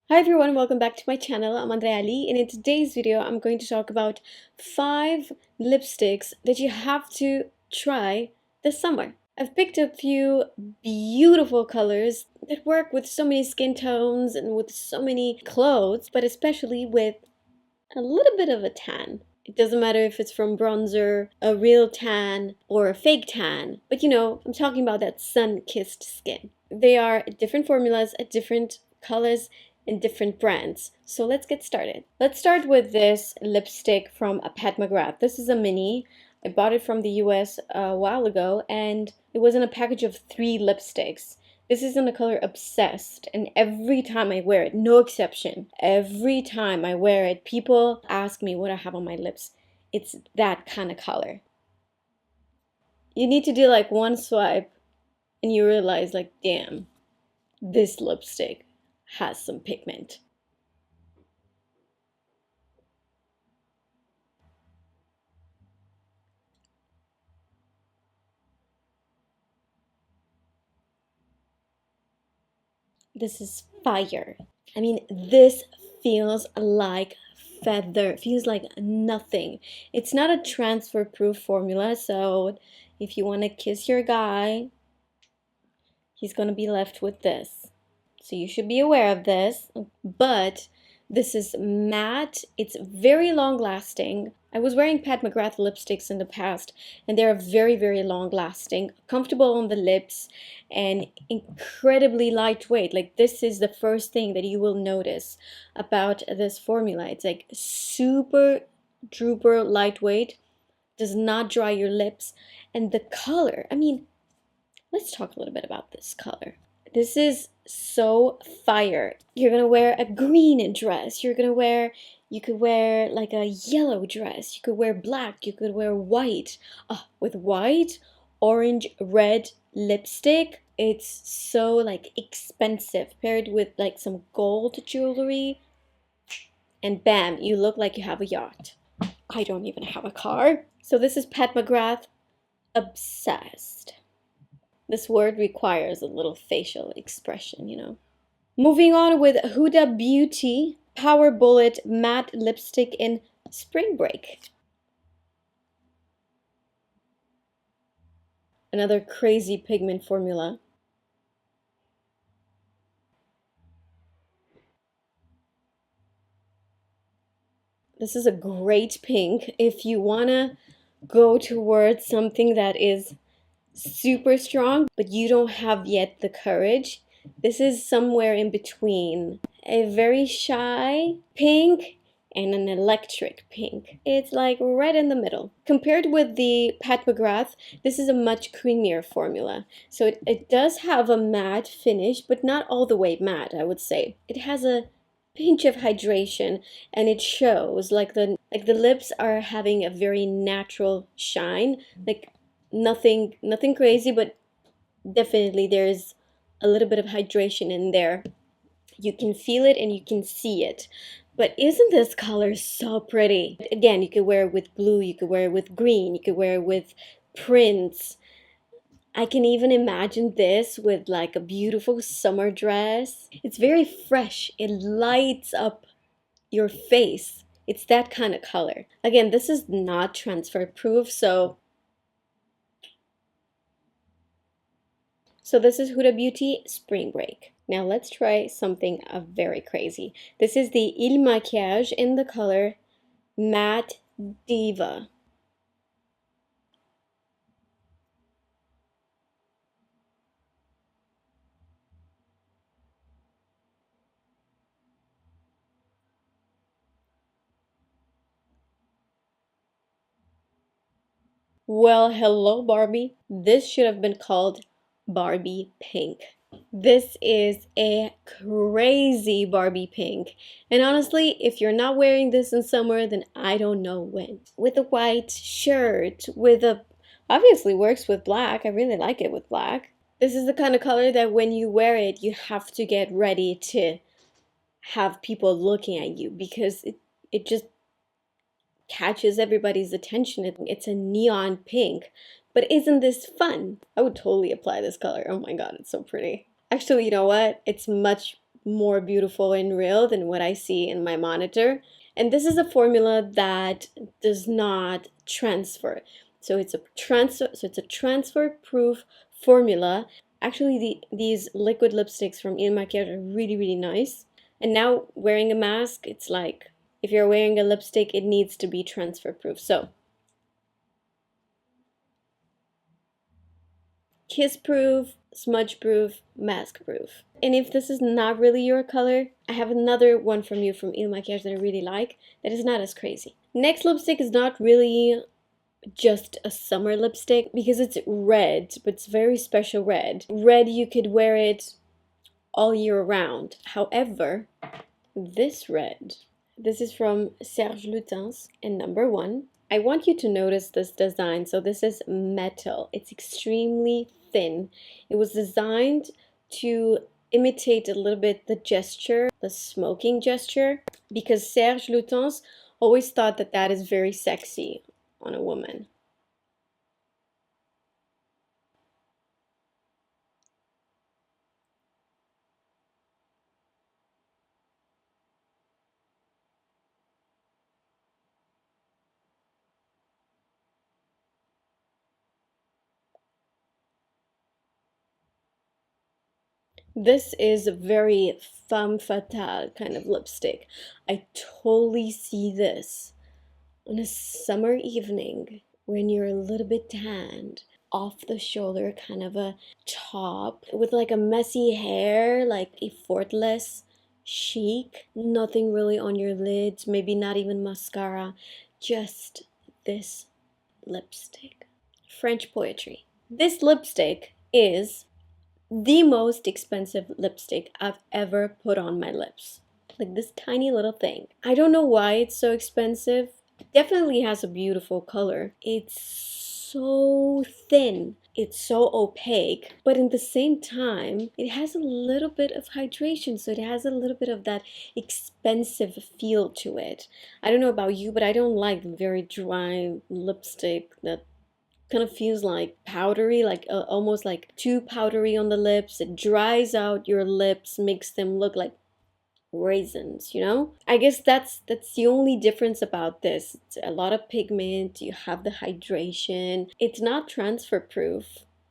Hi everyone, welcome back to my channel. I'm Andreea, and in today's video I'm going to talk about 5 lipsticks that you have to try this summer. I've picked a few beautiful colors that work with so many skin tones and with so many clothes, but especially with a little bit of a tan. It doesn't matter if it's from bronzer, a real tan, or a fake tan, but I'm talking about that sun-kissed skin. They are different formulas at different colors and different brands. So let's get started. Let's start with this lipstick from Pat McGrath. This is a mini. I bought it from the US a while ago, and it was in a package of 3 lipsticks. This is in the color Obsessed, and every time I wear it, no exception, every time I wear it, people ask me what I have on my lips. It's that kind of color. You need to do like one swipe and you realize like, damn, this lipstick has some pigment. This is fire. I mean, this feels like feather, feels like nothing. It's not a transfer proof formula, so if you want to kiss your guy, he's going to be left with this. So you should be aware of this, but this is matte. It's very long lasting. I was wearing Pat McGrath lipsticks in the past, and they're very, very long lasting, comfortable on the lips, and incredibly lightweight. Like, this is the first thing that you will notice about this formula. It's like super duper lightweight, does not dry your lips, and the color, I mean, let's talk a little bit about this color. This is so fire. You're gonna wear a green dress. You could wear like a yellow dress. You could wear black. You could wear white. With white, orange, red lipstick, it's so like expensive. Paired with like some gold jewelry, and bam, you look like you have a yacht. I don't even have a car. So this is Pat McGrath, Obsessed. This word requires a little facial expression. Moving on with Huda Beauty Power Bullet Matte Lipstick in Spring Break. Another crazy pigment formula. This is a great pink if you want to go towards something that is super strong, but you don't have yet the courage. This is somewhere in between a very shy pink and an electric pink. It's like right in the middle. Compared with the Pat McGrath, this is a much creamier formula. So it does have a matte finish, but not all the way matte, I would say. It has a pinch of hydration, and it shows like the lips are having a very natural shine, like nothing crazy, but definitely there's a little bit of hydration in there. You can feel it and you can see it. But isn't this color so pretty? Again, you could wear it with blue, you could wear it with green, you could wear it with prints. I can even imagine this with like a beautiful summer dress. It's very fresh. It lights up your face. It's that kind of color. Again, this is not transfer proof, so this is Huda Beauty Spring Break. Now let's try something very crazy. This is the Il Maquillage in the color Matte Diva. Well, hello Barbie. This should have been called Barbie Pink. This is a crazy Barbie pink. And honestly, if you're not wearing this in summer, then I don't know when. With a white shirt, obviously works with black. I really like it with black. This is the kind of color that when you wear it, you have to get ready to have people looking at you because it just catches everybody's attention. It's a neon pink. But isn't this fun? I would totally apply this color. Oh my god, it's so pretty. Actually, you know what? It's much more beautiful in real than what I see in my monitor. And this is a formula that does not transfer. So it's a transfer proof formula. Actually, these liquid lipsticks from Il Makiage are really, really nice. And now wearing a mask, it's like if you're wearing a lipstick, it needs to be transfer proof. So kiss proof, smudge proof, mask proof. And if this is not really your color, I have another one from you from Il Makiage that I really like that is not as crazy. Next lipstick is not really just a summer lipstick because it's red, but it's very special red. Red, you could wear it all year round. However, this red, this is from Serge Lutens in number 1. I want you to notice this design. So this is metal. It's extremely thin. It was designed to imitate a little bit the gesture, the smoking gesture, because Serge Lutens always thought that that is very sexy on a woman. This is a very femme fatale kind of lipstick. I totally see this on a summer evening when you're a little bit tanned, off the shoulder kind of a top with like a messy hair, like effortless, chic, nothing really on your lids, maybe not even mascara, just this lipstick. French poetry. This lipstick is the most expensive lipstick I've ever put on my lips. Like this tiny little thing. I don't know why it's so expensive. It definitely has a beautiful color. It's so thin. It's so opaque, but at the same time, it has a little bit of hydration, so it has a little bit of that expensive feel to it. I don't know about you, but I don't like very dry lipstick that kind of feels like powdery, like almost like too powdery on the lips. It dries out your lips, makes them look like raisins, you know? I guess that's the only difference about this. It's a lot of pigment, you have the hydration. It's not transfer proof.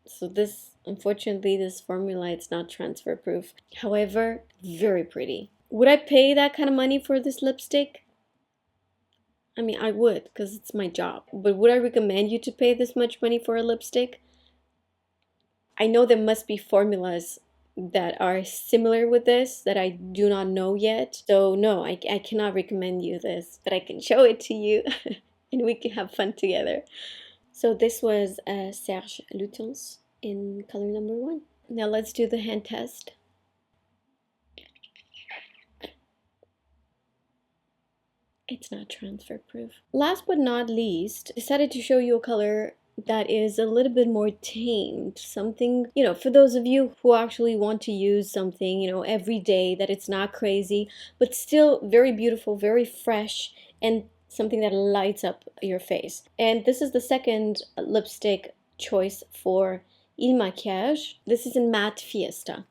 So this, unfortunately, this formula, it's not transfer proof. However, very pretty. Would I pay that kind of money for this lipstick? I mean, I would, because it's my job. But would I recommend you to pay this much money for a lipstick? I know there must be formulas that are similar with this that I do not know yet. So no, I cannot recommend you this, but I can show it to you and we can have fun together. So this was Serge Lutens in color number 1. Now let's do the hand test. It's not transfer proof. Last but not least, decided to show you a color that is a little bit more tamed. Something, for those of you who actually want to use something, every day, that it's not crazy, but still very beautiful, very fresh, and something that lights up your face. And this is the second lipstick choice for Il Makiage. This is in Matte Fiesta.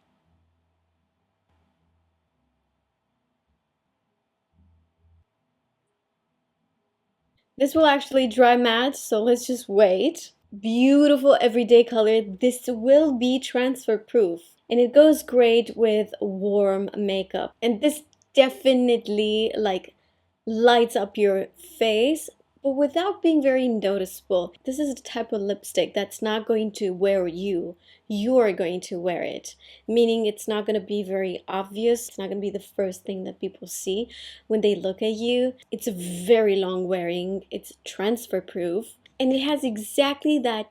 This will actually dry matte, so let's just wait. Beautiful everyday color. This will be transfer proof. And it goes great with warm makeup. And this definitely lights up your face, but without being very noticeable. This is the type of lipstick that's not going to wear you. You're going to wear it. Meaning it's not going to be very obvious. It's not going to be the first thing that people see when they look at you. It's very long wearing. It's transfer proof. And it has exactly that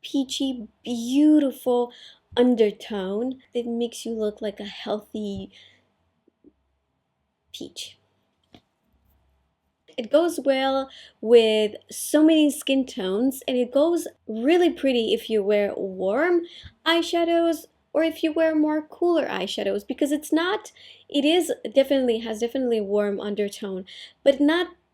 peachy, beautiful undertone that makes you look like a healthy peach. It goes well with so many skin tones, and it goes really pretty if you wear warm eyeshadows or if you wear more cooler eyeshadows, because has definitely a warm undertone, but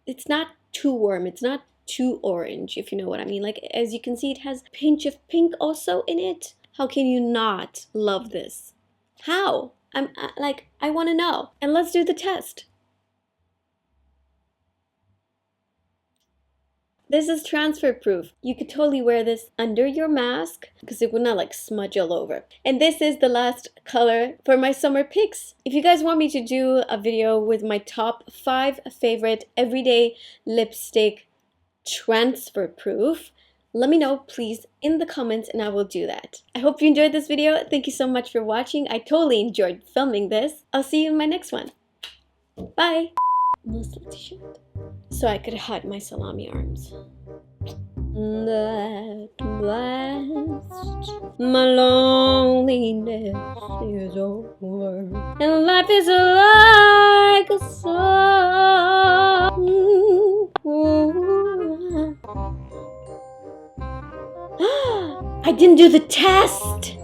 it's not too warm, it's not too orange, if you know what I mean. Like, as you can see, it has a pinch of pink also in it. How can you not love this? How? I want to know. And let's do the test. This is transfer proof. You could totally wear this under your mask because it would not like smudge all over. And this is the last color for my summer picks. If you guys want me to do a video with my top 5 favorite everyday lipstick transfer proof, let me know please in the comments and I will do that. I hope you enjoyed this video. Thank you so much for watching. I totally enjoyed filming this. I'll see you in my next one. Bye! T-shirt so I could hide my salami arms. At last, my loneliness is over, and life is like a song. I didn't do the test!